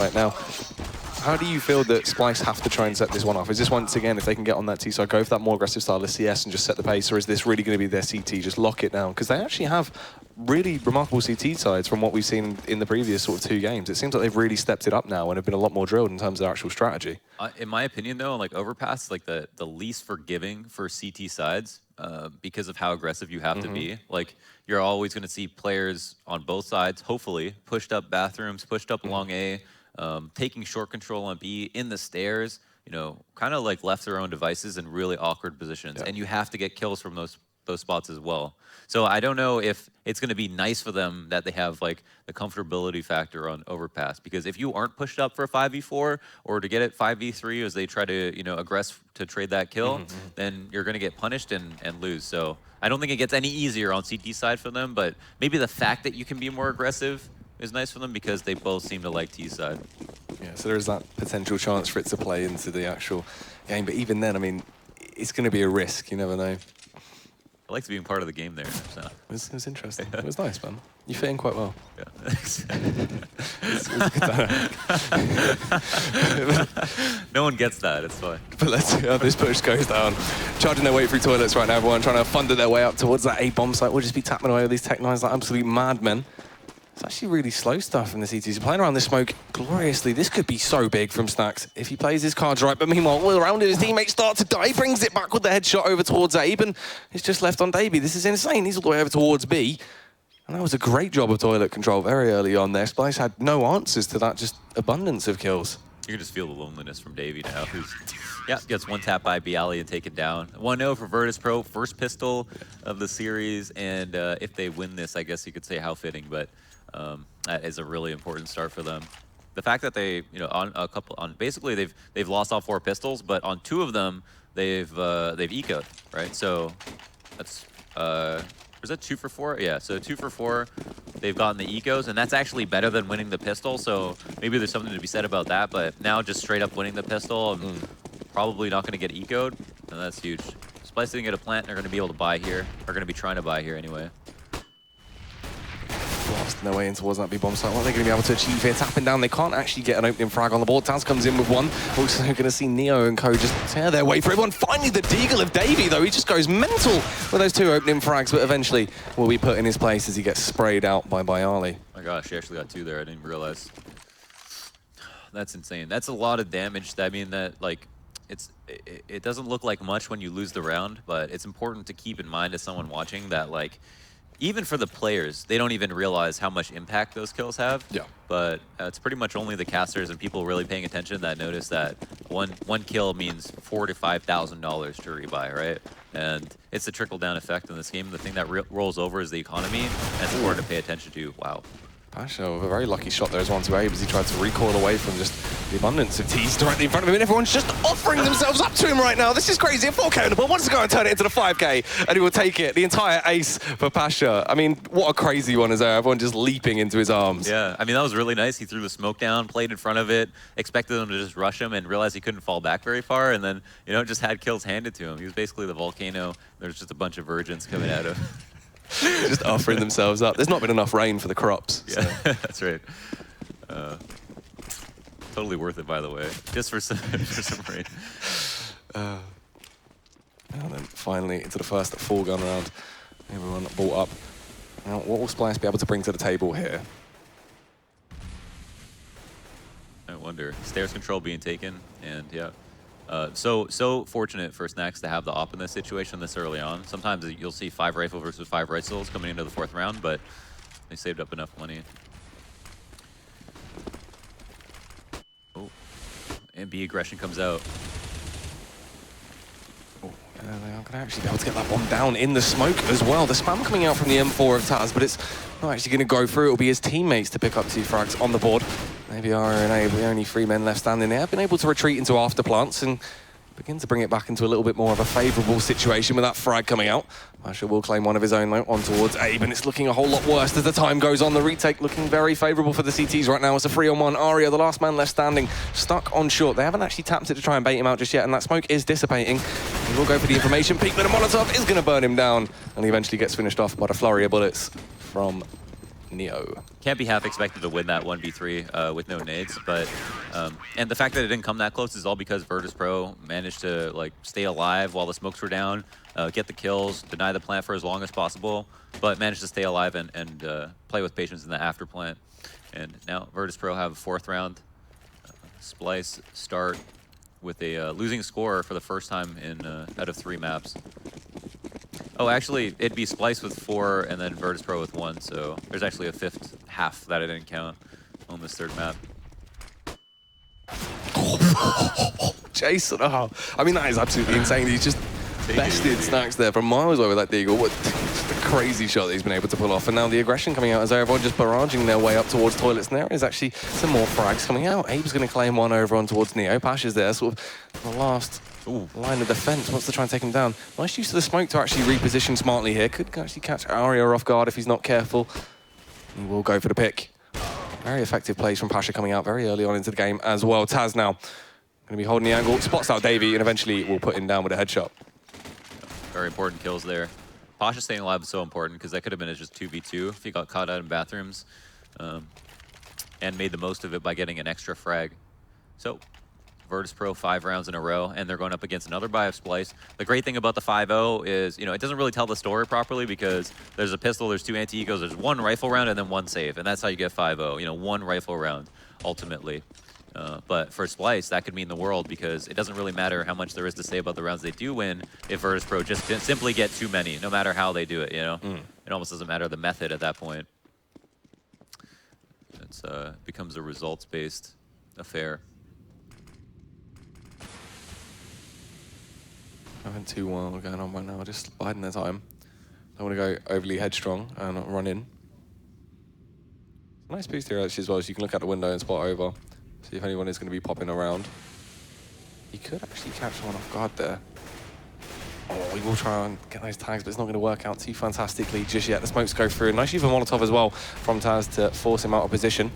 right now. How do you feel that Splyce have to try and set this one off? Is this once again, if they can get on that T side, go for that more aggressive style of CS and just set the pace, or is this really going to be their CT, just lock it down? Because they actually have really remarkable CT sides from what we've seen in the previous sort of 2 games. It seems like they've really stepped it up now and have been a lot more drilled in terms of their actual strategy. In my opinion, though, like Overpass, like the least forgiving for CT sides because of how aggressive you have to be. Like you're always going to see players on both sides, hopefully, pushed up bathrooms, pushed up along A, taking short control on B, in the stairs, you know, kind of like left to their own devices in really awkward positions. Yeah. And you have to get kills from those spots as well. So I don't know if it's going to be nice for them that they have like the comfortability factor on Overpass, because if you aren't pushed up for a 5v4 or to get it 5v3 as they try to, you know, aggress to trade that kill, then you're going to get punished and lose. So I don't think it gets any easier on CT side for them, but maybe the fact that you can be more aggressive is nice for them because they both seem to like T side. Yeah, so there is that potential chance for it to play into the actual game, but even then, I mean, it's going to be a risk. You never know. I liked being part of the game there. So. It was interesting. It was nice, man. You fit in quite well. Yeah, thanks. No one gets that, it's fine. But let's see how this push goes down. Charging their way through toilets right now, everyone trying to thunder their way up towards that A bomb site. We'll just be tapping away with these Tech-9s like absolute madmen. It's actually really slow stuff in the CTs. Playing around this smoke gloriously. This could be so big from Snacks if he plays his cards right. But meanwhile, all around him, his teammates start to die. He brings it back with the headshot over towards Abe, and it's just left on Davey. This is insane. He's all the way over towards B. And that was a great job of toilet control very early on there. Splyce had no answers to that, just abundance of kills. You can just feel the loneliness from Davey now, who's gets one tap by Bialy and taken down. 1-0 for Virtus Pro, first pistol of the series, and if they win this, I guess you could say how fitting, but that is a really important start for them. The fact that they, you know, basically they've lost all 4 pistols, but on 2 of them they've eco'd, right? So that's was that 2 for 4? Yeah, so 2 for 4. They've gotten the ecos, and that's actually better than winning the pistol. So maybe there's something to be said about that. But now just straight up winning the pistol, I'm probably not going to get eco'd, and that's huge. Splyce didn't get a plant, and they're going to be able to buy here. They're going to be trying to buy here anyway. Blasting their way in towards that B-bomb site. What are they going to be able to achieve here? Tapping down, they can't actually get an opening frag on the board. Taz comes in with one. Also going to see Neo and co just tear their way through everyone. Finally the deagle of Davey, though. He just goes mental with those 2 opening frags, but eventually will be put in his place as he gets sprayed out by Bialy. Oh my gosh, he actually got 2 there. I didn't realize. That's insane. That's a lot of damage. I mean, that like it doesn't look like much when you lose the round, but it's important to keep in mind as someone watching that, like, even for the players, they don't even realize how much impact those kills have. Yeah. But it's pretty much only the casters and people really paying attention that notice that one kill means $4,000 to $5,000 to rebuy, right? And it's a trickle-down effect in this game. The thing that rolls over is the economy, and it's important to pay attention to. Wow. Pasha with a very lucky shot there as well to Abe as he tried to recoil away from just the abundance of T's directly in front of him, and everyone's just offering themselves up to him right now. This is crazy. A 4K on the board. Wants to go and turn it into the 5K, and he will take it. The entire ace for Pasha. I mean, what a crazy one is there. Everyone just leaping into his arms. Yeah, I mean, that was really nice. He threw the smoke down, played in front of it, expected them to just rush him, and realized he couldn't fall back very far, and then, you know, just had kills handed to him. He was basically the volcano. There's just a bunch of virgins coming at him. Just offering themselves up. There's not been enough rain for the crops. Yeah, so. That's right. Totally worth it, by the way, just for some rain. And then finally into the first full gun round. Everyone brought up. Now, what will Splyce be able to bring to the table here? I wonder. Stairs control being taken, and yeah. So fortunate for Snacks to have the op in this situation this early on. Sometimes you'll see 5 rifle versus 5 rifles coming into the 4th round, but they saved up enough money. Oh, and B aggression comes out. They are going to actually be able to get that bomb down in the smoke as well. The spam coming out from the M4 of Taz, but it's not actually going to go through. It'll be his teammates to pick up 2 frags on the board. Maybe RNA, the only 3 men left standing there, have been able to retreat into after plants and begin to bring it back into a little bit more of a favourable situation with that frag coming out. Pasha will claim one of his own on towards Abe, and it's looking a whole lot worse as the time goes on. The retake looking very favourable for the CTs right now. It's a 3-on-1. Aria, the last man left standing, stuck on short. They haven't actually tapped it to try and bait him out just yet, and that smoke is dissipating. He will go for the information peak, but a Molotov is going to burn him down, and he eventually gets finished off by the flurry of bullets from Neo. Can't be half expected to win that 1v3 with no nades, but and the fact that it didn't come that close is all because Virtus.pro managed to like stay alive while the smokes were down, get the kills, deny the plant for as long as possible, but managed to stay alive and play with patience in the after plant. And now Virtus.pro have a 4th round. Splyce start with a losing score for the first time in out of 3 maps. Oh, actually, it'd be Splyce with 4 and then Virtus.pro with 1, so there's actually a 5th half that I didn't count on this 3rd map. Jason, oh, I mean, that is absolutely insane. He's just bested Snacks there from miles away with that deagle. What just a crazy shot that he's been able to pull off. And now the aggression coming out as everyone just barraging their way up towards toilets. And there is actually some more frags coming out. Abe's going to claim one over on towards Neo. Pash is there, sort of the last line of defense. Wants to try and take him down. Nice use of the smoke to actually reposition smartly here. Could actually catch Aria off guard if he's not careful. He will go for the pick. Very effective plays from Pasha coming out very early on into the game as well. Taz now going to be holding the angle, spots out Davey, and eventually will put him down with a headshot. Very important kills there. Pasha staying alive is so important because that could have been just 2v2 if he got caught out in bathrooms and made the most of it by getting an extra frag. So Virtus.pro 5 rounds in a row, and they're going up against another buy of Splyce. The great thing about the 5-0 is, you know, it doesn't really tell the story properly because there's a pistol, there's 2 anti-egos, there's 1 rifle round, and then 1 save, and that's how you get 5-0. You know, 1 rifle round, ultimately. But for Splyce, that could mean the world because it doesn't really matter how much there is to say about the rounds they do win if Virtus.pro just simply get too many, no matter how they do it, you know? It almost doesn't matter the method at that point. It becomes a results-based affair. Nothing too wild going on right now, just biding their time. Don't want to go overly headstrong and run in. Nice boost here actually as well, so you can look out the window and spot over. See if anyone is going to be popping around. He could actually catch one off guard there. Oh, he will try and get those tags, but it's not going to work out too fantastically just yet. The smokes go through. Nice use of Molotov as well from Taz to force him out of position.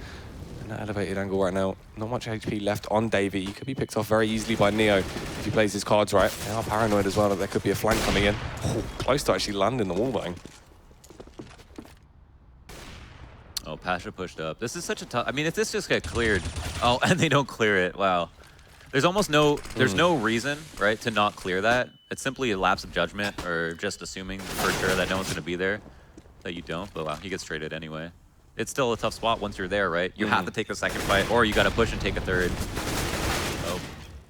And that elevated angle right now, not much HP left on Davey. He could be picked off very easily by Neo if he plays his cards right. They are paranoid as well that there could be a flank coming in. Oh, close to actually landing the wallbang. Oh, Pasha pushed up. This is such a tough... I mean, if this just got cleared... Oh, and they don't clear it. Wow. There's almost no... There's no reason, right, to not clear that. It's simply a lapse of judgment or just assuming for sure that no one's going to be there. That you don't. But wow, he gets traded anyway. It's still a tough spot once you're there, right? You have to take the 2nd fight, or you got to push and take a 3rd. Oh.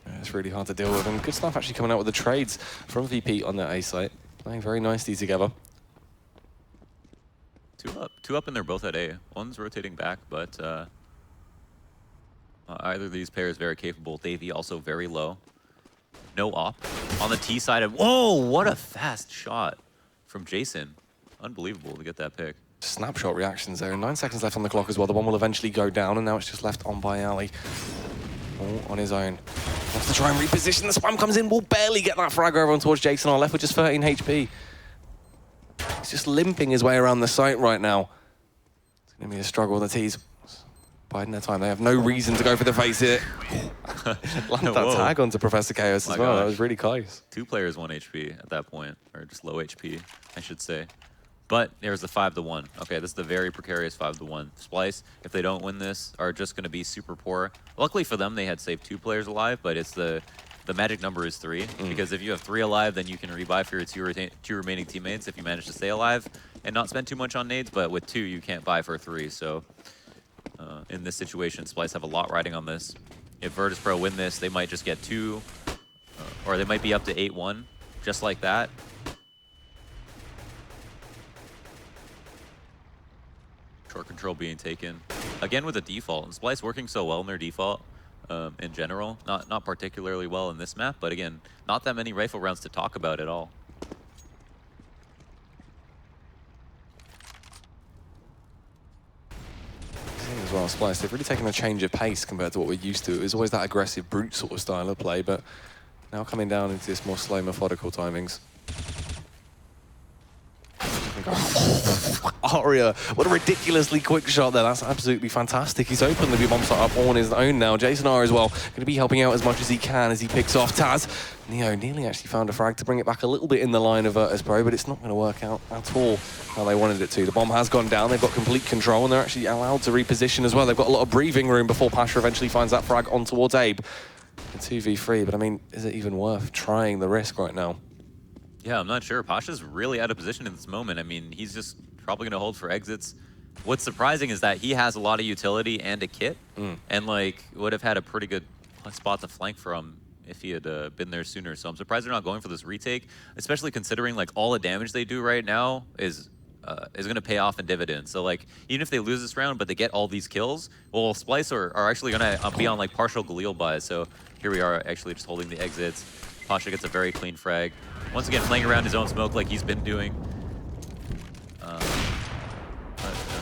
Yeah, it's really hard to deal with. And good stuff actually coming out with the trades from VP on that A site. Playing very nicely together. 2 up, and they're both at A. One's rotating back, but either of these pairs very capable. Davey also very low. No op. On the T side, whoa, what a fast shot from Jason. Unbelievable to get that pick. Snapshot reactions there. 9 seconds left on the clock as well. The one will eventually go down, and now it's just left on by Ali. All on his own. Wants to try and reposition. The spam comes in. Will barely get that frag over on towards Jason. Our left with just 13 HP. He's just limping his way around the site right now. It's going to be a struggle. The T's biding their time. They have no reason to go for the face here. Land that tag onto Professor Chaos as well. That was really close. 2 players 1 HP at that point, or just low HP, I should say. But there's the 5-1. Okay, this is the very precarious 5-1. Splyce, if they don't win this, are just going to be super poor. Luckily for them, they had saved 2 players alive, but it's the magic number is 3. Because if you have 3 alive, then you can rebuy for your 2 remaining teammates if you manage to stay alive and not spend too much on nades. But with 2, you can't buy for 3. So in this situation, Splyce have a lot riding on this. If Virtus.pro win this, they might just get 2, or they might be up to 8-1, just like that. Short control being taken. Again with a default. And Splyce working so well in their default in general. Not particularly well in this map, but again, not that many rifle rounds to talk about at all. As well, Splyce, they've really taken a change of pace compared to what we're used to. It was always that aggressive, brute sort of style of play, but now coming down into this more slow, methodical timings. Oh, Aria, what a ridiculously quick shot there. That's absolutely fantastic. He's opened the bomb site up on his own now. Jason R as well, going to be helping out as much as he can as he picks off Taz. Neo nearly actually found a frag to bring it back a little bit in the line of Virtus Pro, but it's not going to work out at all how they wanted it to. The bomb has gone down, they've got complete control, and they're actually allowed to reposition as well. They've got a lot of breathing room before Pasha eventually finds that frag on towards Abe. A 2v3, but I mean, is it even worth trying the risk right now? Yeah, I'm not sure. Pasha's really out of position in this moment. I mean, he's just probably going to hold for exits. What's surprising is that he has a lot of utility and a kit, and like would have had a pretty good spot to flank from if he had been there sooner. So I'm surprised they're not going for this retake, especially considering like all the damage they do right now is going to pay off in dividends. So like even if they lose this round, but they get all these kills, well, Splyce are actually going to be on like partial Galil buys. So here we are actually just holding the exits. Pasha gets a very clean frag. Once again, playing around his own smoke like he's been doing.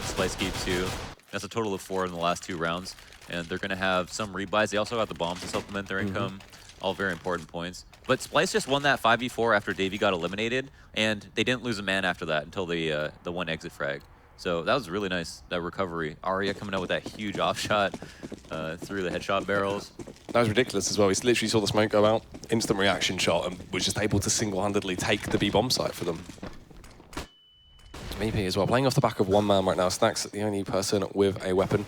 Splyce keep 2. That's a total of 4 in the last 2 rounds. And they're going to have some rebuys. They also got the bombs to supplement their income. All very important points. But Splyce just won that 5v4 after Davey got eliminated. And they didn't lose a man after that until the one exit frag. So that was really nice, that recovery. Aria coming out with that huge offshot through the headshot barrels. That was ridiculous as well. He literally saw the smoke go out, instant reaction shot, and was just able to single-handedly take the B-bomb site for them. VP as well, playing off the back of one man right now. Snax, the only person with a weapon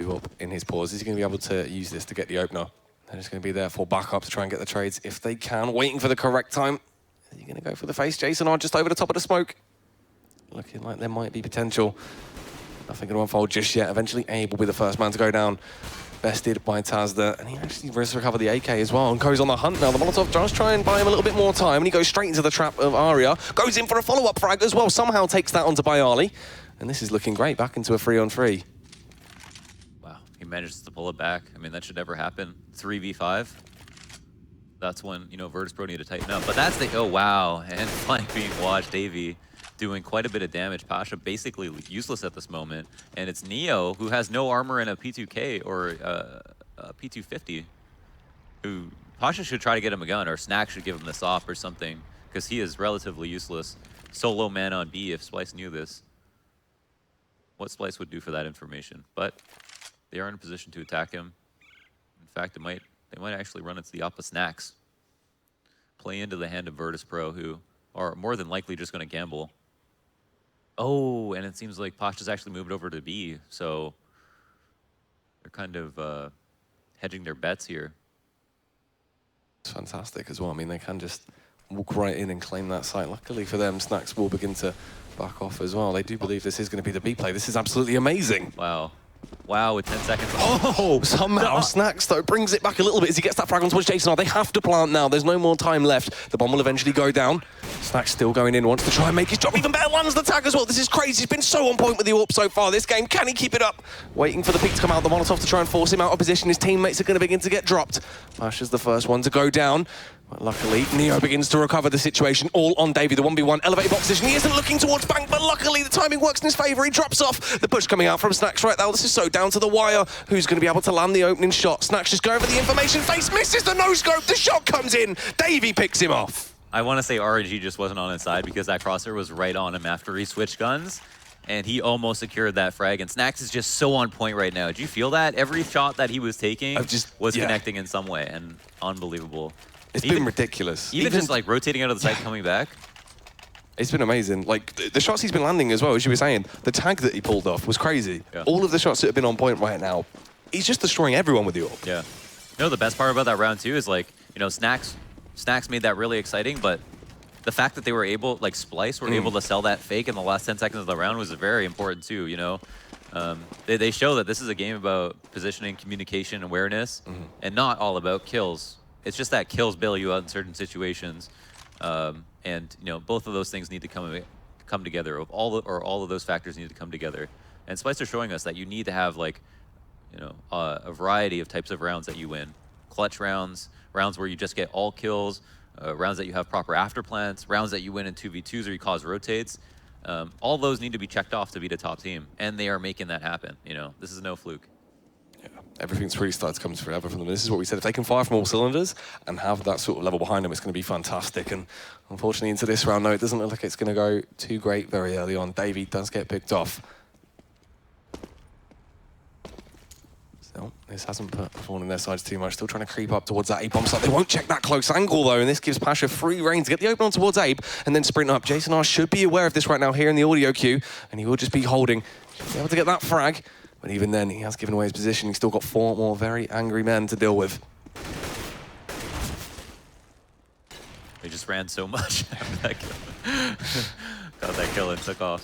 up in his paws. Is he going to be able to use this to get the opener? They're just going to be there for backup to try and get the trades if they can. Waiting for the correct time. Are you going to go for the face? Jason R just over the top of the smoke. Looking like there might be potential. Nothing going to unfold just yet. Eventually Abe will be the first man to go down. Bested by Taz there, and he actually risks to recover the AK as well and goes on the hunt now. The Molotov does try and buy him a little bit more time, and he goes straight into the trap of Aria. Goes in for a follow-up frag as well, somehow takes that onto Bayali. And this is looking great, back into a 3-on-3. Wow, he manages to pull it back. I mean, that should never happen. 3v5. That's when, you know, Virtus Pro need to tighten up. But that's the, oh wow, and flank being watched, Davey doing quite a bit of damage. Pasha basically useless at this moment. And it's Neo, who has no armor in a P2K or a P250, who Pasha should try to get him a gun, or Snack should give him the SOP or something, because he is relatively useless. Solo man on B if Splyce knew this. What Splyce would do for that information. But they are in a position to attack him. In fact, they might actually run into the Oppa Snacks. Play into the hand of Virtus Pro, who are more than likely just going to gamble. Oh, and it seems like Pasha's actually moved over to B, so they're kind of hedging their bets here. It's fantastic as well. I mean, they can just walk right in and claim that site. Luckily for them, Snacks will begin to back off as well. They do believe this is going to be the B play. This is absolutely amazing. Wow. Wow, with 10 seconds. Oh, somehow Snacks, though, brings it back a little bit as he gets that frag on towards Jason R. They have to plant now. There's no more time left. The bomb will eventually go down. Snacks still going in, wants to try and make his job even better. Lands the tag as well. This is crazy. He's been so on point with the AWP so far this game. Can he keep it up? Waiting for the peak to come out. The Molotov to try and force him out of position. His teammates are going to begin to get dropped. Pasha's the first one to go down. But luckily, Neo begins to recover the situation, all on Davey. The 1v1 elevated box position. He isn't looking towards Bank, but luckily the timing works in his favour. He drops off. The push coming out from Snacks right now. This is so down to the wire. Who's going to be able to land the opening shot? Snacks just going for the information. Face misses the no-scope. The shot comes in. Davey picks him off. I want to say RNG just wasn't on his side because that crosshair was right on him after he switched guns. And he almost secured that frag. And Snacks is just so on point right now. Did you feel that? Every shot that he was taking was connecting in some way. And unbelievable. It's been ridiculous. Even just like rotating out of the site, coming back. It's been amazing. Like the shots he's been landing as well, as you were saying, the tag that he pulled off was crazy. Yeah. All of the shots that have been on point right now, he's just destroying everyone with the AWP. Yeah. You know, the best part about that round too is like, you know, Snacks made that really exciting, but the fact that they were able, like Splyce were able to sell that fake in the last 10 seconds of the round was very important too, you know. They show that this is a game about positioning, communication, awareness, and not all about kills. It's just that kills bail you out in certain situations, and you know both of those things need to come together. All of those factors need to come together. And Splyce are showing us that you need to have like, you know, a variety of types of rounds that you win. Clutch rounds, rounds where you just get all kills, rounds that you have proper after plants, rounds that you win in 2v2s or you cause rotates. All those need to be checked off to beat a top team, and they are making that happen. You know, this is no fluke. Yeah. everything's really started to come together for them. This is what we said. If they can fire from all cylinders and have that sort of level behind them, it's going to be fantastic. And unfortunately, into this round, no, it doesn't look like it's going to go too great very early on. Davey does get picked off. Still, this hasn't put a thorn in their sides too much. Still trying to creep up towards that A-bomb site. They won't check that close angle, though, and this gives Pasha free reign to get the open on towards Abe and then sprint up. Jason R should be aware of this right now here in the audio queue, and he will just be holding. Should be able to get that frag. But even then, he has given away his position. He's still got 4 more very angry men to deal with. They just ran so much after that kill. Got that kill and took off.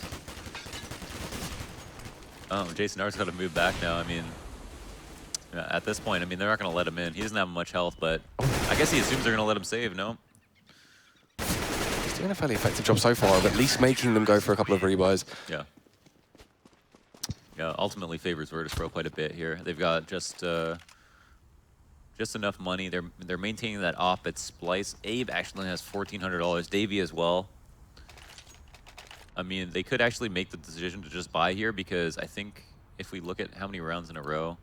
Oh, Jason R's got to move back now. I mean, at this point, I mean, they're not going to let him in. He doesn't have much health, but I guess he assumes they're going to let him save, no? He's doing a fairly effective job so far of at least making them go for a couple of rebuys. Yeah. Yeah, ultimately favors Virtus.pro quite a bit here. They've got just enough money. They're maintaining that op at Splyce. Abe actually has $1,400. Davey as well. I mean, they could actually make the decision to just buy here because I think if we look at how many rounds in a row,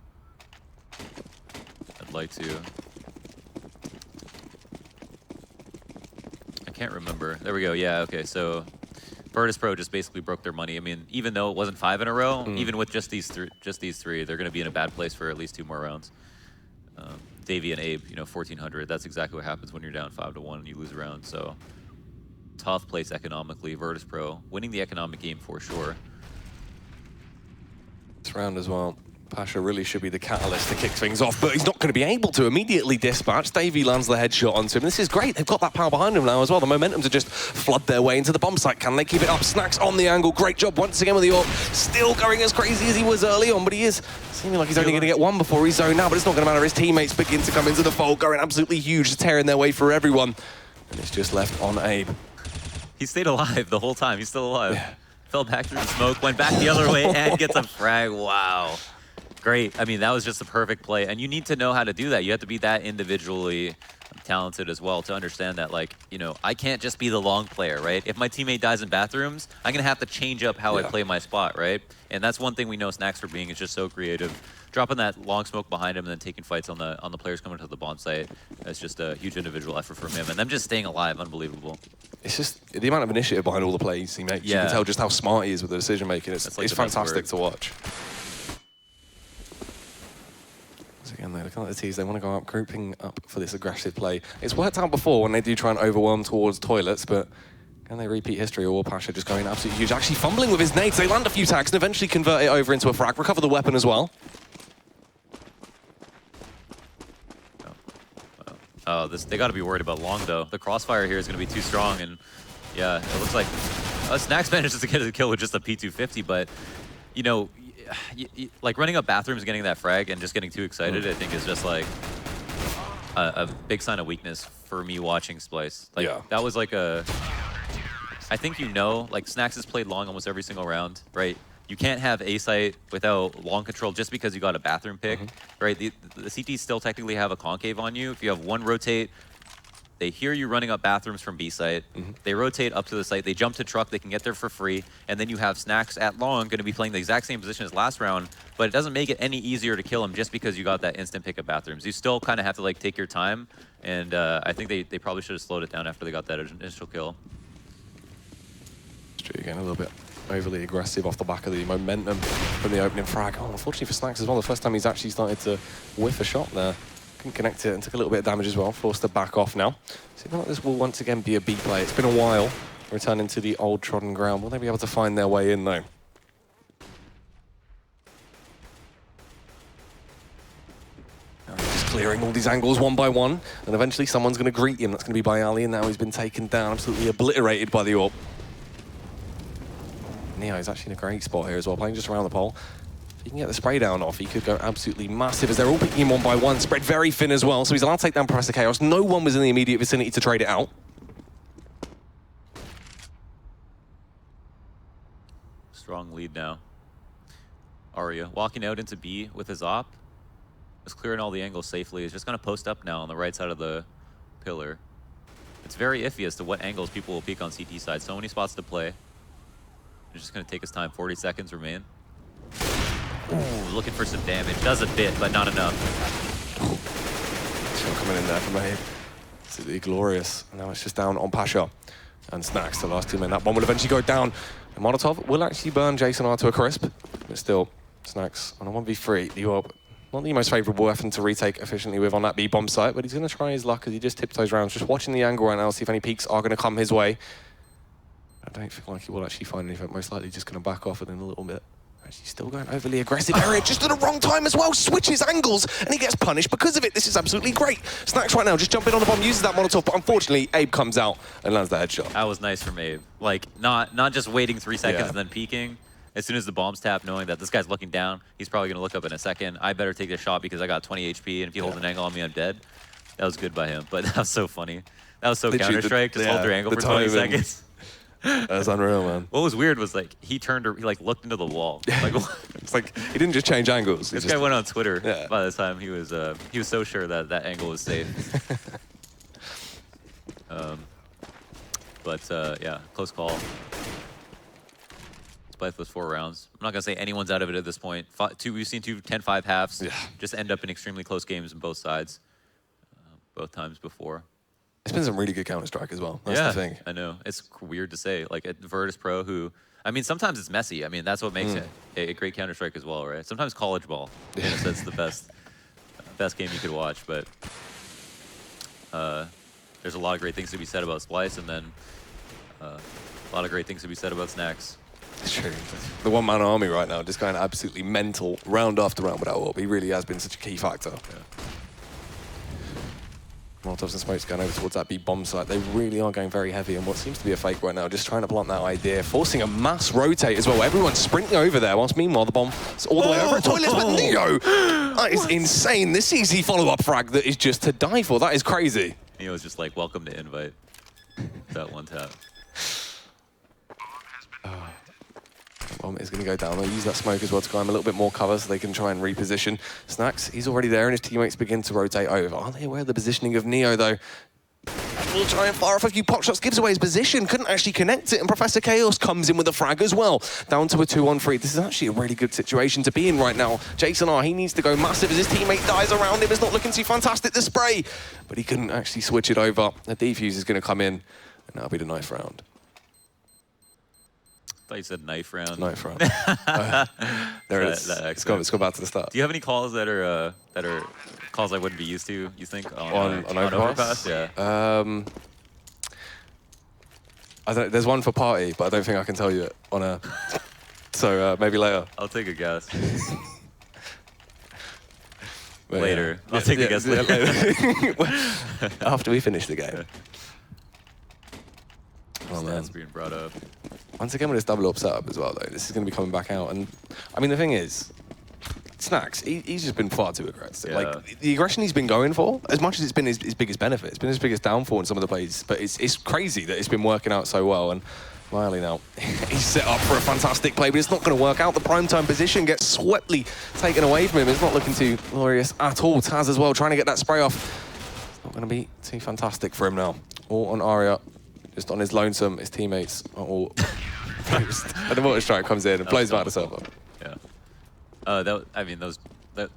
I'd like to. I can't remember. There we go. Yeah. Okay. So Virtus.pro just basically broke their money. I mean, even though it wasn't 5 in a row, even with just these three, they're going to be in a bad place for at least 2 more rounds. Davey and Abe, you know, 1,400. That's exactly what happens when you're down 5-1 and you lose a round. So tough place economically. Virtus.pro winning the economic game for sure. This round as well. Pasha really should be the catalyst to kick things off, but he's not going to be able to immediately dispatch. Davey lands the headshot onto him. This is great. They've got that power behind him now as well. The momentum to just flood their way into the bomb site. Can they keep it up? Snacks on the angle. Great job once again with the AWP. Still going as crazy as he was early on, but he is seeming like he's only going to get 1 before he's zoned out, but it's not going to matter. His teammates begin to come into the fold, going absolutely huge, tearing their way through everyone. And it's just left on Abe. He stayed alive the whole time. He's still alive. Yeah. Fell back through the smoke, went back the other way, and gets a frag. Wow. Great. I mean, that was just a perfect play. And you need to know how to do that. You have to be that individually talented as well to understand that, like, you know, I can't just be the long player, right? If my teammate dies in bathrooms, I'm going to have to change up how I play my spot, right? And that's one thing we know Snacks for being is just so creative. Dropping that long smoke behind him and then taking fights on the players coming to the bomb site. That's just a huge individual effort from him. And them just staying alive, unbelievable. It's just the amount of initiative behind all the plays he makes. Yeah. You can tell just how smart he is with the decision making. It's, like it's fantastic to watch. Again, they're looking at the tees. They want to go up, grouping up for this aggressive play. It's worked out before when they do try and overwhelm towards toilets, but can they repeat history? Or Pasha just going absolutely huge, actually fumbling with his nades. They land a few tags and eventually convert it over into a frag, recover the weapon as well. They got to be worried about long though. The crossfire here is going to be too strong, and yeah, it looks like Snacks manages to get a kill with just a P250, but you know. Like running up bathrooms, getting that frag, and just getting too excited, I think is just like a big sign of weakness for me watching Splyce. Like that was like I think you know, like Snacks has played long almost every single round, right? You can't have A site without long control just because you got a bathroom pick, right? The CTs still technically have a concave on you. If you have 1 rotate, they hear you running up bathrooms from B site. They rotate up to the site. They jump to truck. They can get there for free. And then you have Snacks at long going to be playing the exact same position as last round, but it doesn't make it any easier to kill him just because you got that instant pick of bathrooms. You still kind of have to like take your time. And I think they probably should have slowed it down after they got that initial kill. Again, a little bit overly aggressive off the back of the momentum from the opening frag. Oh, unfortunately for Snacks as well, the first time he's actually started to whiff a shot there. Couldn't connect it and took a little bit of damage as well, forced to back off now. So like this will once again be a B play. It's been a while returning to the old trodden ground. Will they be able to find their way in though? Just clearing all these angles one by one, and eventually someone's going to greet him. That's going to be by Ali, and now he's been taken down, absolutely obliterated by the AWP. Neo is actually in a great spot here as well, playing just around the pole. If he can get the spray down off, he could go absolutely massive as they're all picking him one by one. Spread very thin as well, so he's allowed to take down Professor Chaos. No one was in the immediate vicinity to trade it out. Strong lead now. Arya walking out into B with his op. Just clearing all the angles safely. He's just going to post up now on the right side of the pillar. It's very iffy as to what angles people will peek on CT side. So many spots to play. He's just going to take his time. 40 seconds remain. Ooh, looking for some damage. Does a bit, but not enough. Still coming in there for Mabe. Absolutely glorious. And now it's just down on Pasha. And Snacks, the last two men. That bomb will eventually go down. And Molotov will actually burn Jason R to a crisp. But still, Snacks on a 1v3. You are not the most favourable weapon to retake efficiently with on that B-bomb site, but he's going to try his luck as he just tiptoes around, just watching the angle right now, see if any peaks are going to come his way. I don't feel like he will actually find anything. Most likely just going to back off within a little bit. Actually still going overly aggressive area, just at the wrong time as well. Switches angles, and he gets punished because of it. This is absolutely great. Snacks right now, just jumping on the bomb, uses that Molotov, but unfortunately, Abe comes out and lands the headshot. That was nice from Abe. Like, not just waiting 3 seconds and then peeking. As soon as the bomb's tapped, knowing that this guy's looking down, he's probably going to look up in a second. I better take this shot because I got 20 HP, and if he holds an angle on me, I'm dead. That was good by him, but that was so funny. That was so Counter-Strike, just hold your angle for 20 seconds. That was unreal, man. What was weird was like he like looked into the wall. Like it's like he didn't just change angles. This guy went on Twitter. By the time he was so sure that that angle was safe. Yeah, close call. Splyce was 4 rounds. I'm not gonna say anyone's out of it at this point. We've seen 2 10-5 halves. Just end up in extremely close games on both sides. Both times before. It's been some really good Counter-Strike as well. That's the thing. I know. It's weird to say. Like at Virtus Pro, who, I mean, sometimes it's messy. I mean, that's what makes it a great Counter-Strike as well, right? Sometimes college ball, in a sense, the best game you could watch. But there's a lot of great things to be said about Splyce, and then a lot of great things to be said about Snacks. It's true. The one-man army right now, just going absolutely mental, round after round without AWP. He really has been such a key factor. Molotovs and smokes going over towards that B-bomb site. They really are going very heavy on what seems to be a fake right now, just trying to plant that idea, forcing a mass rotate as well. Everyone's sprinting over there, whilst meanwhile the bomb is all the way over at toilets, but Neo! That is insane. This easy follow-up frag that is just to die for. That is crazy. Neo's just like, welcome to invite. That one tap. Bomb is going to go down. They'll use that smoke as well to climb a little bit more cover so they can try and reposition. Snacks, he's already there and his teammates begin to rotate over. Aren't they aware of the positioning of Neo though? Will try and fire off a few pot shots, gives away his position, couldn't actually connect it, and Professor Chaos comes in with a frag as well. Down to a 2-on-3. This is actually a really good situation to be in right now. Jason R, he needs to go massive as his teammate dies around him. It's not looking too fantastic, the spray, but he couldn't actually switch it over. The defuse is going to come in, and that'll be the knife round. I thought you said knife round. Knife round. There it is. Let's go back to the start. Do you have any calls that are calls I wouldn't be used to, you think, on Overpass? Yeah. I don't, there's one for party, but I don't think I can tell you it on a... So maybe later. I'll take a guess. Later. I'll take a guess later. After we finish the game. Oh, man. That's being brought up. Once again with this double up setup as well, though, this is going to be coming back out. And I mean, the thing is, Snacks, he's just been far too aggressive. Like, the aggression he's been going for, as much as it's been his biggest benefit, it's been his biggest downfall in some of the plays. But it's crazy that it's been working out so well. And Miley now, he's set up for a fantastic play, but it's not going to work out. The prime time position gets swiftly taken away from him. It's not looking too glorious at all. Taz as well, trying to get that spray off. It's not going to be too fantastic for him now. All on Aria. Just on his lonesome, his teammates are all... and the Mortar Strike comes in and blows back the server. Yeah. I mean, that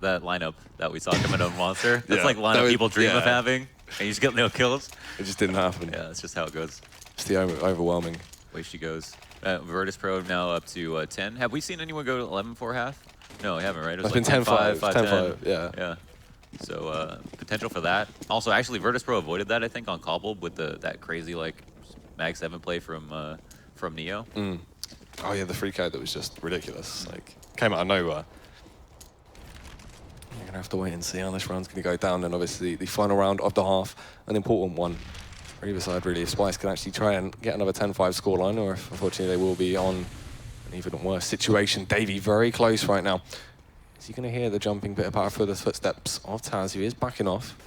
lineup that we saw coming on Monster, that's like lineup people dream of having, and you just get no kills. It just didn't happen. Yeah, that's just how it goes. It's the overwhelming. Way she goes. Virtus Pro now up to 10. Have we seen anyone go to 11 for half? No, we haven't, right? It was it's like been 10-5. 10-5, Yeah. So potential for that. Also, actually, Virtus Pro avoided that, I think, on Cobble with that crazy like Mag 7 play from Neo. Oh yeah, the free code that was just ridiculous. Like, came out of nowhere. You're gonna have to wait and see how this round's gonna go down. And obviously, the final round of the half, an important one for either side really. If Splyce can actually try and get another 10-5 scoreline, or if unfortunately they will be on an even worse situation. Davey very close right now. Is he gonna hear the jumping bit of power for the footsteps of Taz, who is backing off?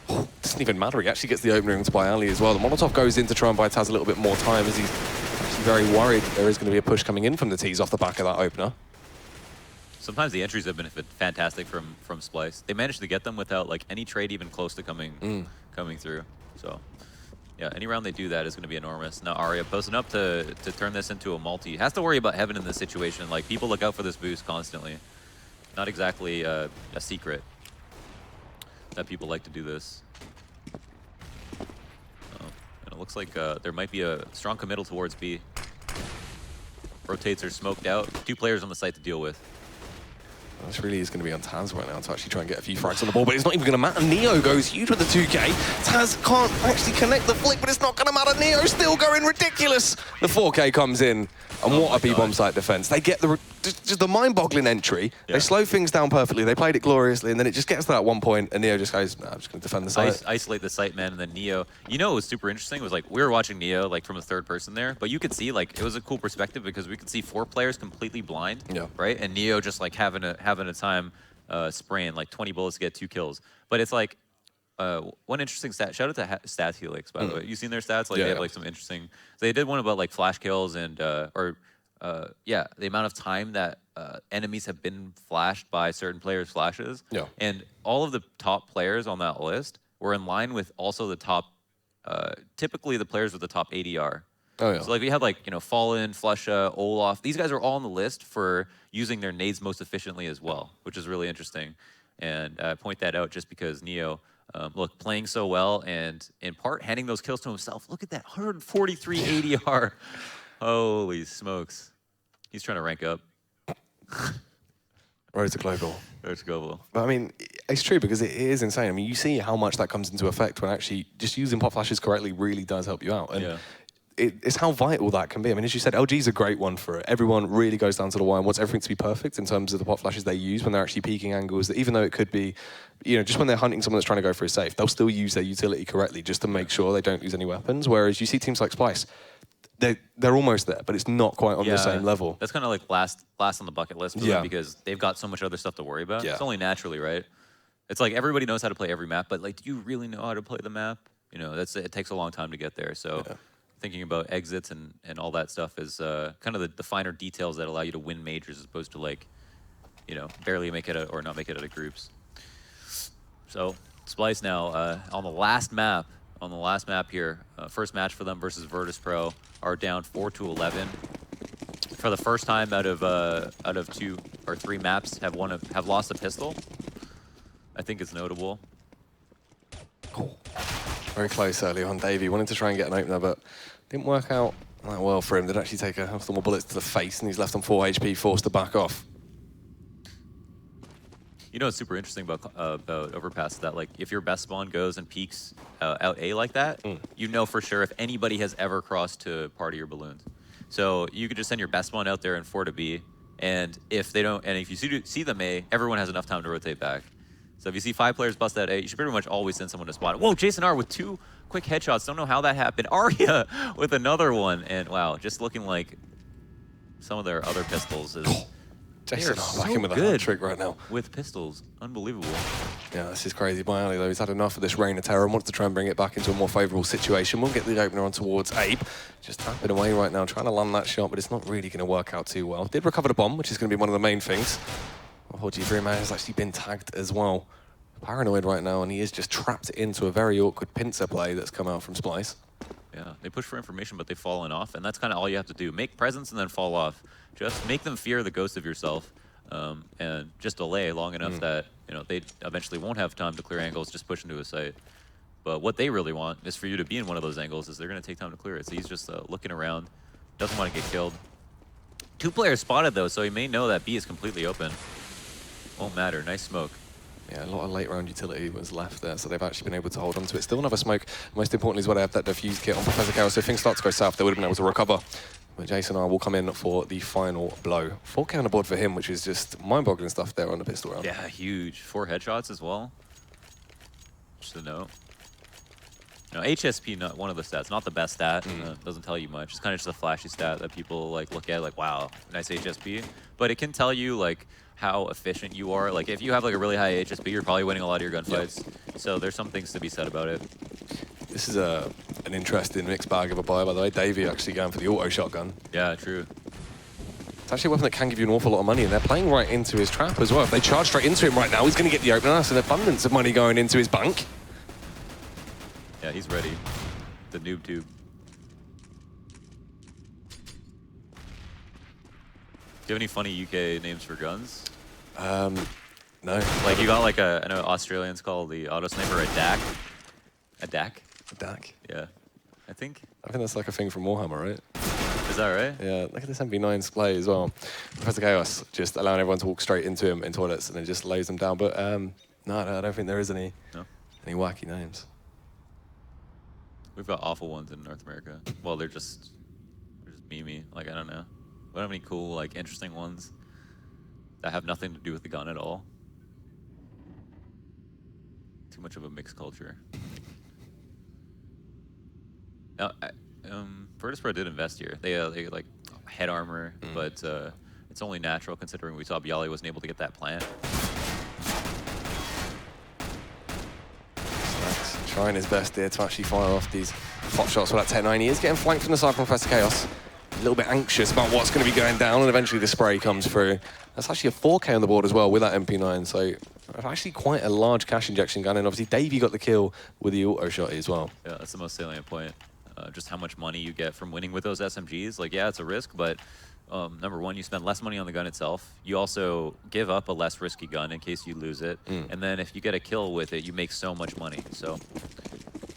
Oh, doesn't even matter, he actually gets the opening by Ali as well. The Molotov goes in to try and buy Taz a little bit more time as he's actually very worried there is going to be a push coming in from the T's off the back of that opener. Sometimes the entries have been fantastic from Splyce. They managed to get them without like any trade even close to coming through. So yeah, any round they do that is going to be enormous. Now Arya posting up to turn this into a multi. Has to worry about Heaven in this situation. Like people look out for this boost constantly. Not exactly a secret that people like to do this. And it looks like there might be a strong committal towards B. Rotates are smoked out. 2 players on the site to deal with. This really is going to be on Taz right now to actually try and get a few frags on the ball, but it's not even going to matter. Neo goes huge with the 2K. Taz can't actually connect the flick, but it's not going to matter. Neo still going ridiculous. The 4K comes in, and what a B-bomb site defense. They get just the mind-boggling entry. Yeah. They slow things down perfectly. They played it gloriously, and then it just gets to that one point, and Neo just goes, nah, I'm just going to defend the site. Isolate the site, man, and then Neo. You know what was super interesting was, like, we were watching Neo, like, from a third person there, but you could see, like, it was a cool perspective because we could see 4 players completely blind, right? And Neo just, like, having a time spraying, like, 20 bullets to get 2 kills. But it's, like, one interesting stat. Shout out to Stats Helix, by the way. You seen their stats? Like, they have, like, some interesting... They did one about, like, flash kills and, yeah, the amount of time that enemies have been flashed by certain players' flashes. Yeah. And all of the top players on that list were in line with also the top, typically the players with the top ADR. Oh, yeah. So, like, we had, like, you know, Fallen, Flusha, Olaf. These guys are all on the list for using their nades most efficiently as well, which is really interesting. And I point that out just because Neo, look, playing so well and, in part, handing those kills to himself. Look at that, 143 ADR. Holy smokes. He's trying to rank up. Road to global. Road to global. But I mean, it's true because it is insane. I mean, you see how much that comes into effect when actually just using pop flashes correctly really does help you out. And it's how vital that can be. I mean, as you said, LG's a great one for it. Everyone really goes down to the wire and wants everything to be perfect in terms of the pop flashes they use when they're actually peeking angles. That even though it could be, you know, just when they're hunting someone that's trying to go for a safe, they'll still use their utility correctly just to make sure they don't use any weapons. Whereas you see teams like Splyce, they're almost there, but it's not quite on the same level. That's kind of like last on the bucket list for them because they've got so much other stuff to worry about. It's only naturally, right? It's like everybody knows how to play every map, but like, do you really know how to play the map? You know, it takes a long time to get there. So thinking about exits and all that stuff is kind of the finer details that allow you to win majors as opposed to, like, you know, barely make it out or not make it out of groups. So Splyce now on the last map. On the last map here, first match for them versus Virtus Pro, are down 4-11. For the first time out of 2 or 3 maps, have lost a pistol. I think it's notable. Cool. Very close early on. Davey wanted to try and get an opener, but didn't work out that well for him. Did actually take a couple more bullets to the face, and he's left on 4 HP, forced to back off. You know what's super interesting about Overpass is that, like, if your best spawn goes and peeks out A like that, you know for sure if anybody has ever crossed to party your balloons. So you could just send your best spawn out there and 4 to B, and if they don't, and if you see them A, everyone has enough time to rotate back. So if you see 5 players bust out A, you should pretty much always send someone to spawn. Whoa, Jason R with 2 quick headshots. Don't know how that happened. Arya with another one, and wow, just looking like some of their other pistols is. Jason back in with a hat trick right now. With pistols. Unbelievable. Yeah, this is crazy. Bialy, though, he's had enough of this reign of terror and wants to try and bring it back into a more favourable situation. We'll get the opener on towards Abe. Just tapping away right now, trying to land that shot, but it's not really going to work out too well. Did recover the bomb, which is going to be one of the main things. G3 man has actually been tagged as well. Paranoid right now, and he is just trapped into a very awkward pincer play that's come out from Splyce. Yeah, they push for information, but they've fallen off, and that's kind of all you have to do. Make presence and then fall off. Just make them fear the ghost of yourself, and just delay long enough that, you know, they eventually won't have time to clear angles, just push into a site. But what they really want is for you to be in one of those angles, is they're going to take time to clear it. So he's just looking around, doesn't want to get killed. 2 players spotted, though, so he may know that B is completely open. Won't matter. Nice smoke. Yeah, a lot of late round utility was left there, so they've actually been able to hold on to it. Still another smoke. Most importantly is why they have that defuse kit on Professor Carroll, so if things start to go south, they would have been able to recover. But Jason R will come in for the final blow. 4K on the board for him, which is just mind-boggling stuff there on the pistol round. Yeah, huge. 4 headshots as well. Just a note. You know, HSP, not one of the stats, not the best stat. Doesn't tell you much. It's kind of just a flashy stat that people like look at, like, wow, nice HSP. But it can tell you, like, how efficient you are. Like, if you have like a really high HSP, you're probably winning a lot of your gunfights. So there's some things to be said about it. This is an interesting mixed bag of a buy, by the way. Davey actually going for the auto shotgun. Yeah, true. It's actually a weapon that can give you an awful lot of money, and they're playing right into his trap as well. If they charge straight into him right now, he's going to get the opener. That's an abundance of money going into his bank. Yeah, he's ready. The noob tube. Do you have any funny UK names for guns? No. Like you got like I know Australians call the auto sniper a DAC. A DAC? A DAC. Yeah, I think. I think that's like a thing from Warhammer, right? Is that right? Yeah, look at this MP9 display as well. Professor Chaos just allowing everyone to walk straight into him in toilets and then just lays them down. But no, I don't think there is any wacky names. We've got awful ones in North America. Well, they're just memey. Like I don't know. We don't have any cool, like interesting ones that have nothing to do with the gun at all. Too much of a mixed culture. Now, Virtus.pro did invest here. They like head armor, but it's only natural considering we saw Bialy wasn't able to get that plant. Splyce trying his best here to actually fire off these pot shots for that 10-9. He is getting flanked from the side from Professor Chaos. A little bit anxious about what's going to be going down, and eventually the spray comes through. That's actually a 4K on the board as well with that MP9, so actually quite a large cash injection gun, and obviously Davey got the kill with the auto shot as well. Yeah, that's the most salient point. Just how much money you get from winning with those SMGs. Like, yeah, it's a risk, but number one, you spend less money on the gun itself. You also give up a less risky gun in case you lose it. And then if you get a kill with it, you make so much money. So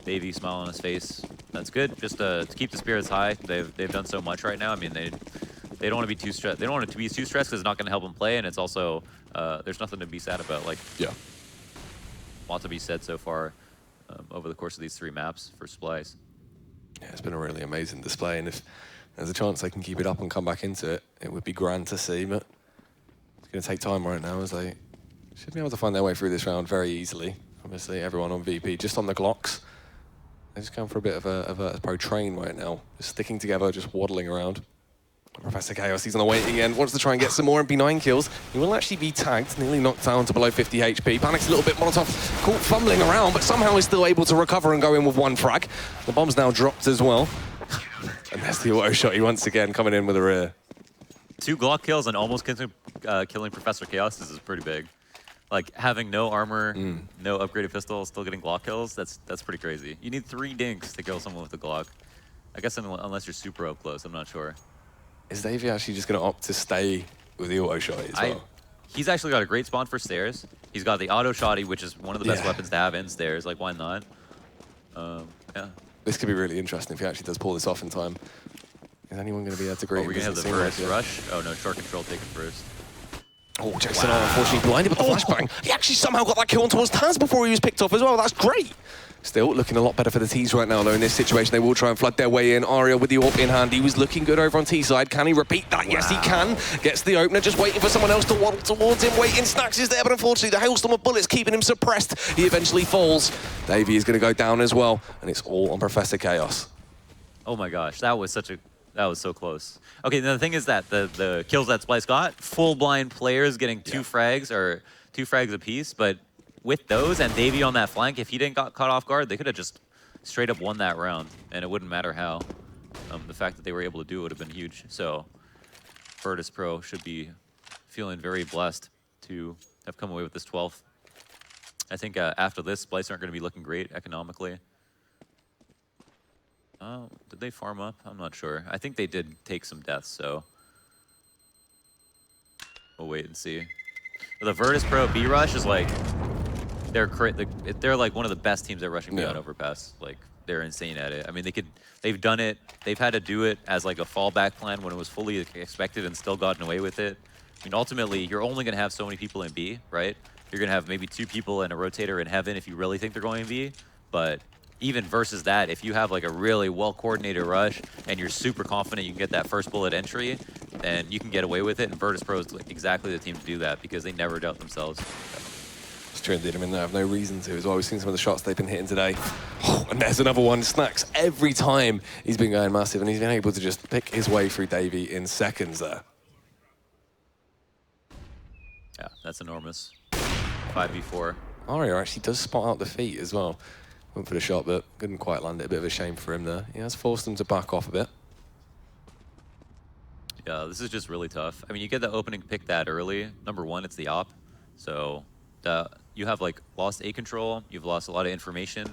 Davey, smile on his face. That's good. Just to keep the spirits high. They've done so much right now. I mean, they don't want to be too stressed. They don't want it to be too stressed because it's not going to help them play, and it's also there's nothing to be sad about. Like, Yeah. A lot to be said so far over the course of these 3 maps for Splyce. Yeah, it's been a really amazing display, and if there's a chance they can keep it up and come back into it, it would be grand to see, but it's going to take time right now as they should be able to find their way through this round very easily. Obviously, everyone on VP just on the Glocks. They're just going for a bit of a pro train right now, just sticking together, just waddling around. Professor Chaos, he's on the waiting end, wants to try and get some more MP9 kills. He will actually be tagged, nearly knocked down to below 50 HP. Panics a little bit, Molotov caught fumbling around, but somehow is still able to recover and go in with 1 frag. The bomb's now dropped as well. And there's the auto shot, he once again coming in with a rear. 2 Glock kills and almost killing Professor Chaos is pretty big. Like, having no armor, no upgraded pistol, still getting Glock kills, that's pretty crazy. You need 3 dinks to kill someone with a Glock. I guess unless you're super up close, I'm not sure. Is Davey actually just going to opt to stay with the auto shot as well? He's actually got a great spawn for stairs. He's got the auto shotty, which is one of the best weapons to have in stairs. Like, why not? Yeah. This could be really interesting if he actually does pull this off in time. Is anyone going to be able to agree? Are we going to have the first rush? Oh, no, short control taken first. Oh, Jackson unfortunately blinded with the flashbang. He actually somehow got that kill on towards Taz before he was picked off as well. That's great. Still looking a lot better for the T's right now, though. In this situation, they will try and flood their way in. Aria with the AWP in hand. He was looking good over on T side. Can he repeat that? Yes, he can. Gets the opener, just waiting for someone else to waddle towards him. Waiting, Snacks is there, but unfortunately, the hailstorm of bullets keeping him suppressed. He eventually falls. Davey is going to go down as well, and it's all on Professor Chaos. Oh my gosh, that was so close. Okay, now the thing is that the kills that Splyce got, full blind players getting 2 frags or 2 frags apiece, but with those and Davey on that flank, if he didn't got caught off guard, they could have just straight up won that round, and it wouldn't matter how. The fact that they were able to do it would have been huge. So Virtus.pro should be feeling very blessed to have come away with this 12th. I think after this, Splyce aren't going to be looking great economically. Did they farm up? I'm not sure. I think they did take some deaths, so we'll wait and see. But the Virtus.pro B rush is like they're like one of the best teams at rushing beyond Overpass. Like, they're insane at it. I mean, they've done it. They've had to do it as like a fallback plan when it was fully expected and still gotten away with it. I mean, ultimately, you're only going to have so many people in B, right? You're going to have maybe 2 people and a rotator in heaven if you really think they're going in B. But even versus that, if you have like a really well-coordinated rush and you're super confident you can get that first bullet entry, then you can get away with it. And Virtus.pro is like exactly the team to do that because they never doubt themselves. Just trended him in there, have no reason to as well. We've seen some of the shots they've been hitting today. Oh, and there's another one. Snacks every time he's been going massive, and he's been able to just pick his way through Davey in seconds there. Yeah, that's enormous. 5v4. Aria actually does spot out the feet as well. Went for the shot, but couldn't quite land it. A bit of a shame for him there. He has forced them to back off a bit. Yeah, this is just really tough. I mean, you get the opening pick that early. Number one, it's the op. So you have like lost A control. You've lost a lot of information.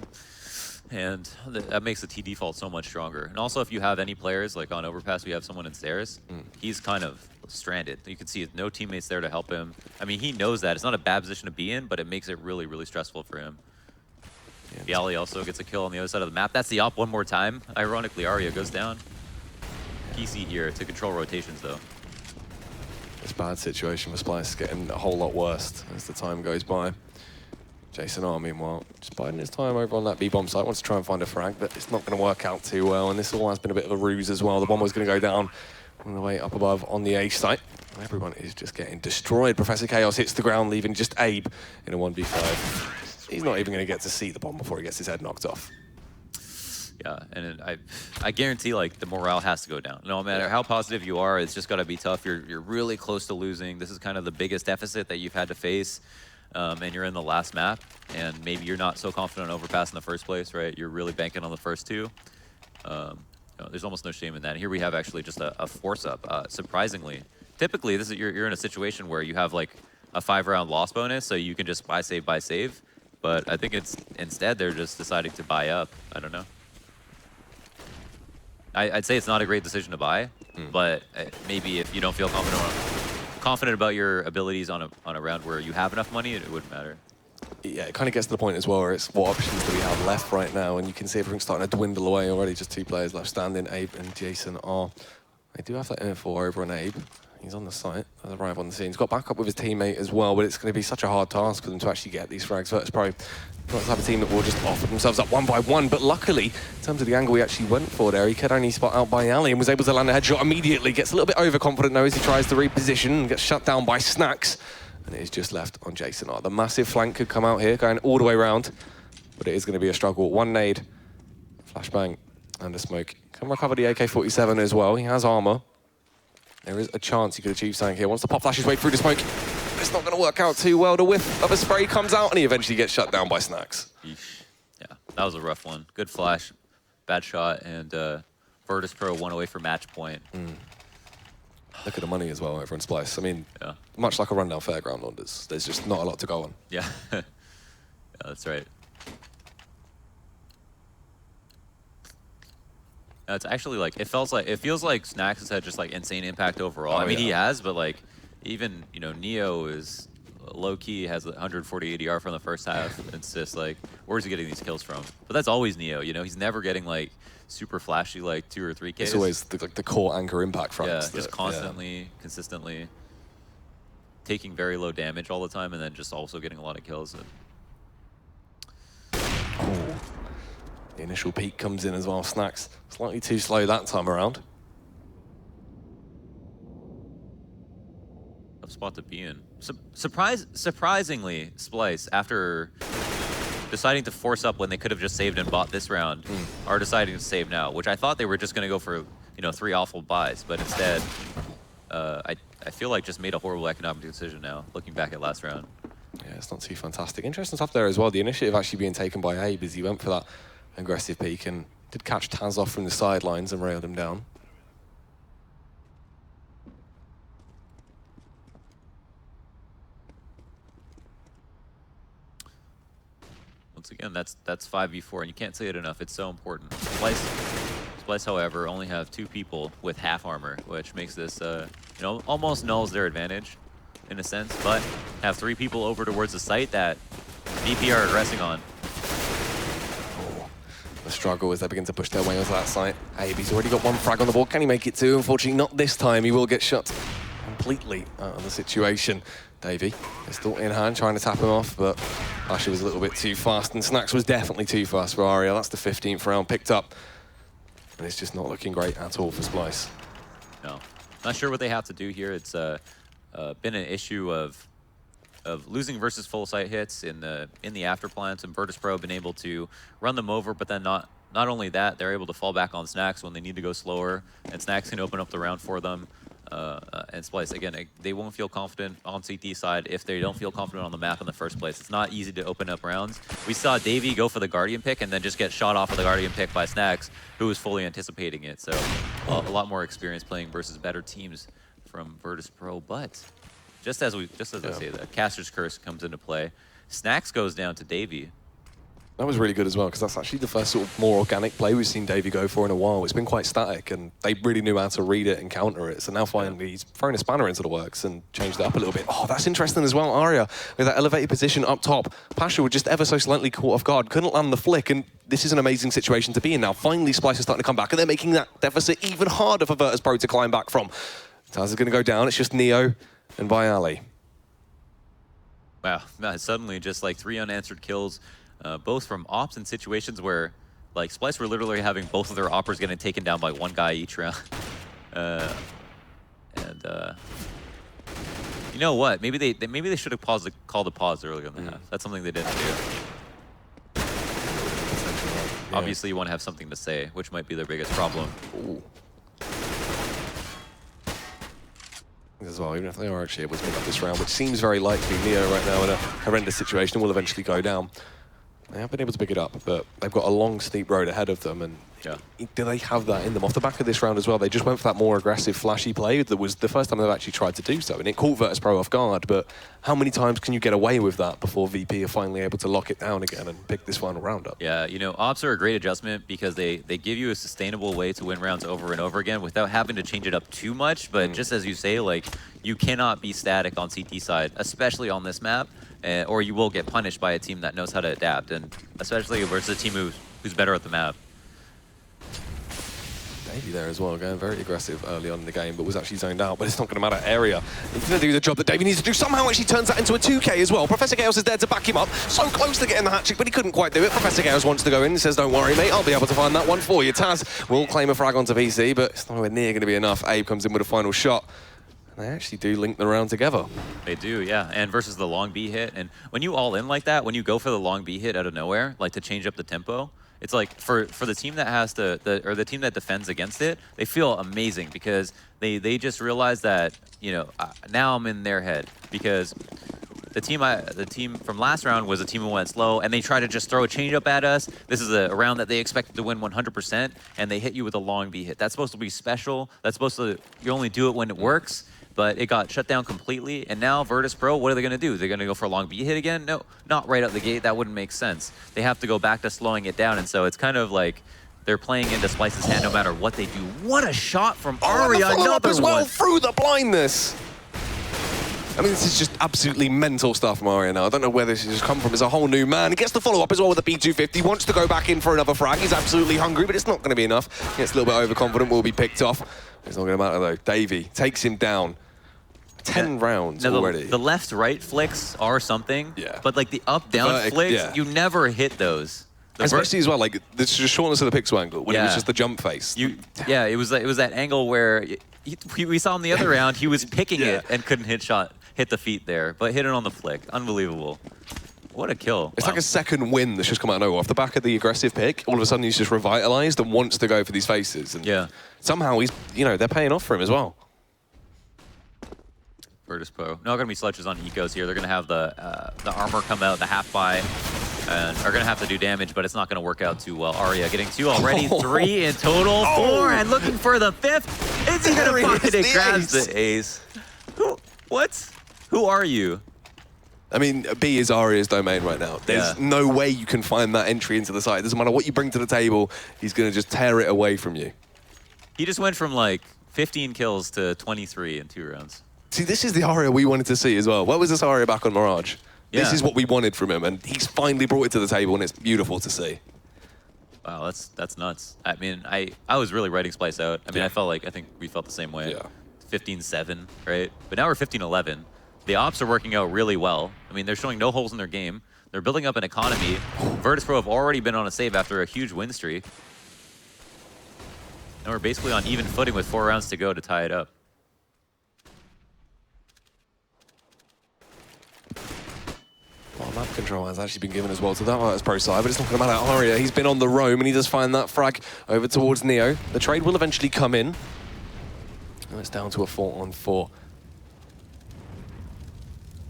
And that makes the T default so much stronger. And also, if you have any players, like on Overpass, we have someone in stairs, he's kind of stranded. You can see no teammates there to help him. I mean, he knows that. It's not a bad position to be in, but it makes it really, really stressful for him. Yeah. Bialy also gets a kill on the other side of the map. That's the op one more time. Ironically, Arya goes down. PC here to control rotations, though. This bad situation for Splyce is getting a whole lot worse as the time goes by. Jason R, meanwhile, just biding his time over on that B-bomb site. Wants to try and find a frag, but it's not going to work out too well. And this all has been a bit of a ruse as well. The bomb was going to go down on the way up above on the A site. Everyone is just getting destroyed. Professor Chaos hits the ground, leaving just Abe in a 1v5. He's not even going to get to see the bomb before he gets his head knocked off. Yeah, and I guarantee like the morale has to go down. No matter how positive you are, it's just got to be tough. You're really close to losing. This is kind of the biggest deficit that you've had to face. And you're in the last map, and maybe you're not so confident on Overpass in the first place, right? You're really banking on the first two. There's almost no shame in that. Here we have actually just a force-up, surprisingly. Typically, this is you're in a situation where you have like a 5-round loss bonus, so you can just buy save. But I think it's instead they're just deciding to buy up. I don't know. I'd say it's not a great decision to buy, but maybe if you don't feel confident about your abilities on a round where you have enough money, it wouldn't matter. Yeah, it kind of gets to the point as well where it's what options do we have left right now, and you can see everything's starting to dwindle away already. Just 2 players left standing, Abe and Jason R. They do have that info over on Abe. He's on the site, has arrived on the scene. He's got backup with his teammate as well, but it's going to be such a hard task for them to actually get these frags. Virtus Pro, not the type of team that will just offer themselves up one by one, but luckily, in terms of the angle he actually went for there, he could only spot out by Ali and was able to land a headshot immediately. Gets a little bit overconfident though as he tries to reposition and gets shut down by Snacks. And it is just left on Jason R. The massive flank could come out here, going all the way around, but it is going to be a struggle. One nade, flashbang, and a smoke. Can recover the AK-47 as well. He has armor. There is a chance he could achieve something here. Wants to pop flash his way through the smoke. It's not going to work out too well. The whiff of a spray comes out and he eventually gets shut down by Snacks. Eesh. Yeah, that was a rough one. Good flash, bad shot, and Virtus Pro 1 away for match point. Look at the money as well over in Splyce. I mean, much like a rundown fairground, there's just not a lot to go on. Yeah, yeah, that's right. It's actually like it feels like Snacks has had just like insane impact overall. I mean, he has, but like even Neo is low key has 140 ADR from the first half. It's just like where's he getting these kills from? But that's always Neo. He's never getting like super flashy like 2 or 3 Ks. It's always the core anchor impact fronts. Yeah, just constantly, consistently taking very low damage all the time, and then just also getting a lot of kills. The initial peak comes in as well. Snacks slightly too slow that time around. Tough spot to be in. Surprisingly, Splyce, after deciding to force up when they could have just saved and bought this round, are deciding to save now, which I thought they were just going to go for 3 awful buys, but instead, I feel like just made a horrible economic decision now, looking back at last round. Yeah, it's not too fantastic. Interesting stuff there as well. The initiative actually being taken by Abe as he went for that aggressive peak and did catch Taz off from the sidelines and railed him down. Once again, that's 5v4, and you can't say it enough. It's so important. Splyce, however, only have 2 people with half armor, which makes this, almost nulls their advantage in a sense, but have 3 people over towards the site that VP are aggressing on. The struggle as they begin to push their way onto that site. Abe, he's already got 1 frag on the board. Can he make it 2? Unfortunately, not this time. He will get shut completely out of the situation. Davey, pistol in hand, trying to tap him off, but Asher was a little bit too fast, and Snacks was definitely too fast for Aria. That's the 15th round picked up, and it's just not looking great at all for Splyce. No, not sure what they have to do here. It's been an issue of losing versus full site hits in the after plants, and Virtus Pro have been able to run them over, but then not only that, they're able to fall back on Snacks when they need to go slower, and Snacks can open up the round for them. And Splyce, again, they won't feel confident on CT side if they don't feel confident on the map in the first place. It's not easy to open up rounds. We saw Davey go for the Guardian pick and then just get shot off of the Guardian pick by Snacks, who was fully anticipating it. So a lot more experience playing versus better teams from Virtus Pro, but just as I say that, Caster's Curse comes into play. Snacks goes down to Davey. That was really good as well, because that's actually the first sort of more organic play we've seen Davey go for in a while. It's been quite static, and they really knew how to read it and counter it. So now finally he's throwing a spanner into the works and changed it up a little bit. Oh, that's interesting as well. Arya, with that elevated position up top. Pasha was just ever so slightly caught off guard, couldn't land the flick, and this is an amazing situation to be in now. Finally, Splyce is starting to come back, and they're making that deficit even harder for Virtus Pro to climb back from. Taz is going to go down. It's just Neo and Viali. Wow, suddenly just like 3 unanswered kills. Both from ops in situations where, like, Splyce were literally having both of their oppers getting taken down by one guy each round. You know what?Maybe they should have called a pause earlier in the half. That's something they didn't do. Yeah. Obviously, you want to have something to say, which might be their biggest problem. Ooh. As well, even if they are actually able to pick up this round, which seems very likely. Neo right now in a horrendous situation will eventually go down. They have been able to pick it up, but they've got a long, steep road ahead of them, and do they have that in them? Off the back of this round as well, they just went for that more aggressive, flashy play that was the first time they've actually tried to do so, and it caught Virtus Pro off guard, but how many times can you get away with that before VP are finally able to lock it down again and pick this final round up? Yeah, you know, ops are a great adjustment because they give you a sustainable way to win rounds over and over again without having to change it up too much, but just as you say, like, you cannot be static on CT side, especially on this map. Or you will get punished by a team that knows how to adapt, and especially versus a team who's better at the map. Davey there as well, going very aggressive early on in the game, but was actually zoned out. But it's not going to matter. Area, he's going to do the job that Davey needs to do. Somehow actually turns that into a 2K as well. Professor Gales is there to back him up. So close to getting the hat trick, but he couldn't quite do it. Professor Gales wants to go in and says, don't worry, mate, I'll be able to find that one for you. Taz will claim a frag onto VC, but it's nowhere near going to be enough. Abe comes in with a final shot. They actually do link the round together. They do, yeah. And versus the long B hit. And when you all in like that, when you go for the long B hit out of nowhere, like to change up the tempo, it's like for the team that has the team that defends against it, they feel amazing because they just realize that, you know, now I'm in their head because the team from last round was a team who went slow and they tried to just throw a change up at us. This is a round that they expected to win 100% and they hit you with a long B hit. That's supposed to be special. That's supposed to, you only do it when it works. But it got shut down completely, and now Virtus Pro, what are they going to do? They're going to go for a long B hit again? No, not right out the gate. That wouldn't make sense. They have to go back to slowing it down, and so it's kind of like they're playing into Splyce's hand no matter what they do. What a shot from Arya! Another as well through the blindness. I mean, this is just absolutely mental stuff from Arya now. I don't know where this has just come from. It's a whole new man. He gets the follow-up as well with the B250. Wants to go back in for another frag. He's absolutely hungry, but it's not going to be enough. Gets a little bit overconfident, will be picked off. It's not going to matter, though. Davey takes him down. 10 rounds already. The left-right flicks are something, but like the up-down flicks, you never hit those. Especially as well, like the shortness of the pixel angle when it was just the jump face. It was that angle where we saw him the other round. He was picking it and couldn't hit the feet there, but hit it on the flick. Unbelievable. What a kill. It's like a second win that's just come out of nowhere. Off the back of the aggressive pick, all of a sudden he's just revitalized and wants to go for these faces. And somehow he's, you know, they're paying off for him as well. Virtus Pro. Not going to be sledges on ecos here. They're going to have the armor come out, the half buy, and are going to have to do damage, but it's not going to work out too well. Arya getting 2 already, 3 in total, 4, and looking for the 5th. Is he going to find it? Grabs the ace. Who are you? I mean, B is Arya's domain right now. There's no way you can find that entry into the site. It doesn't matter what you bring to the table, he's going to just tear it away from you. He just went from like 15 kills to 23 in 2 rounds. See, this is the Arya we wanted to see as well. What was this Arya back on Mirage? This is what we wanted from him, and he's finally brought it to the table, and it's beautiful to see. Wow, that's nuts. I mean, I was really writing Splyce out. I mean, I think we felt the same way. 15-7, right? But now we're 15-11. The ops are working out really well. I mean, they're showing no holes in their game. They're building up an economy. Virtus Pro have already been on a save after a huge win streak. And we're basically on even footing with 4 rounds to go to tie it up. Well, map control has actually been given as well to that Virtus Pro side, but it's not going to matter. Arya, he's been on the roam, and he does find that frag over towards Neo. The trade will eventually come in. And it's down to a 4-on-4.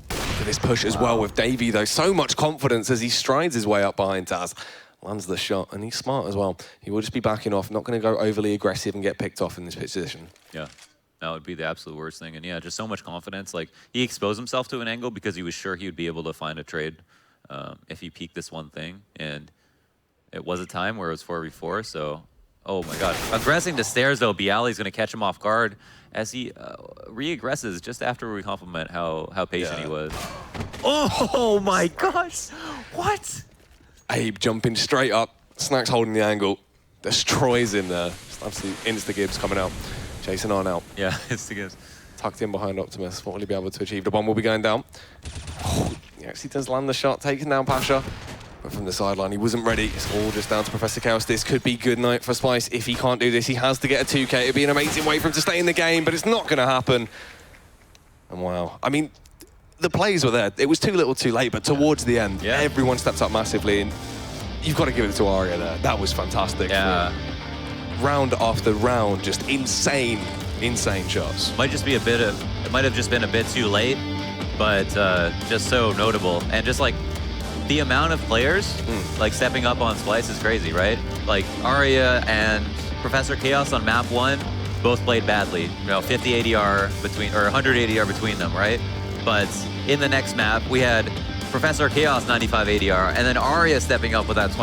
Look at this push as well with Davey, though. So much confidence as he strides his way up behind Taz. Lands the shot, and he's smart as well. He will just be backing off, not going to go overly aggressive and get picked off in this position. Yeah. That would be the absolute worst thing. And yeah, just so much confidence. Like, he exposed himself to an angle because he was sure he would be able to find a trade if he peeked this one thing. And it was a time where it was 4v4, so, oh my god. Aggressing to stairs, though, Bialy's going to catch him off guard as he re-aggresses just after we compliment how patient he was. Oh my gosh! What? Abe jumping straight up, Snack's holding the angle, destroys in there. Just absolutely insta-Gibbs coming out, chasing on out. Yeah, it's the Gibbs. Tucked in behind Optimus. What will he be able to achieve? The bomb will be going down. Oh, he actually does land the shot, taking down Pasha. But from the sideline, he wasn't ready. It's all just down to Professor Chaos. This could be good night for Splyce. If he can't do this, he has to get a 2K. It'd be an amazing way for him to stay in the game, but it's not going to happen. And wow. I mean, the plays were there. It was too little too late, but towards the end, everyone stepped up massively. And you've got to give it to Arya there. That was fantastic. Yeah. Round after round, just insane shots. Might just be it might have just been a bit too late, but just so notable. And just like the amount of players like stepping up on Splyce is crazy, right? Like Arya and Professor Chaos on map 1 both played badly. You know, 50 ADR between, or 100 ADR between them, right? But in the next map, we had Professor Chaos 95 ADR, and then Arya stepping up with that 20